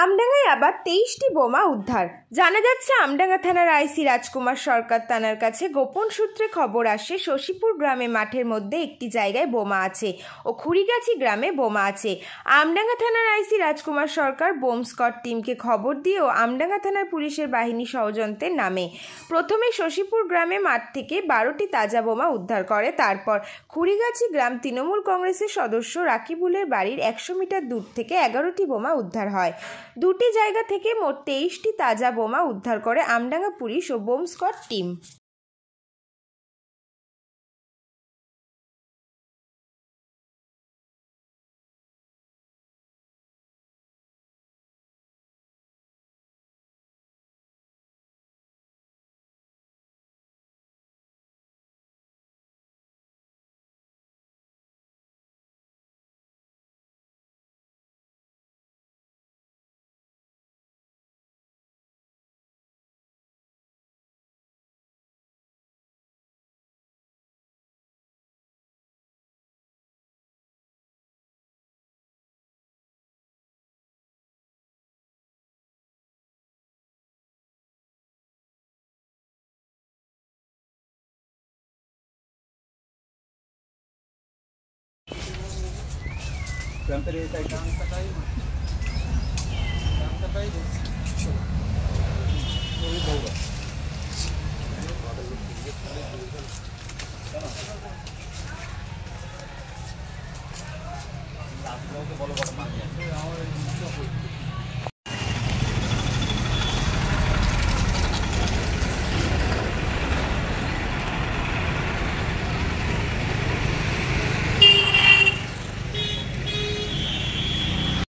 আমডাঙ্গায় আবার 23টি বোমা উদ্ধার। জানা যাচ্ছে আমডাঙ্গা থানার আইসি রাজকুমার সরকার থানার কাছে গোপন সূত্রে খবর আসে শশীপুর গ্রামে মাঠের মধ্যে একটি জায়গায় বোমা আছে ও খুড়িগাছি গ্রামে বোমা আছে। আমডাঙ্গা থানার আইসি রাজকুমার সরকার বোম স্কোয়াড টিমকে খবর দিয়েও আমডাঙ্গা থানার পুলিশের বাহিনী ষড়যন্ত্রের নামে প্রথমে শশীপুর গ্রামে মাঠ থেকে 12টি তাজা বোমা উদ্ধার করে। তারপর খুড়িগাছি গ্রাম তৃণমূল কংগ্রেসের সদস্য রাকিবুলের বাড়ির 100 মিটার দূর থেকে 11টি বোমা উদ্ধার হয়। দুটি জায়গা থেকে মোট 23টি তাজা বোমা উদ্ধার করে আমডাঙ্গা পুলিশ ও বোম স্কোয়াড টিম।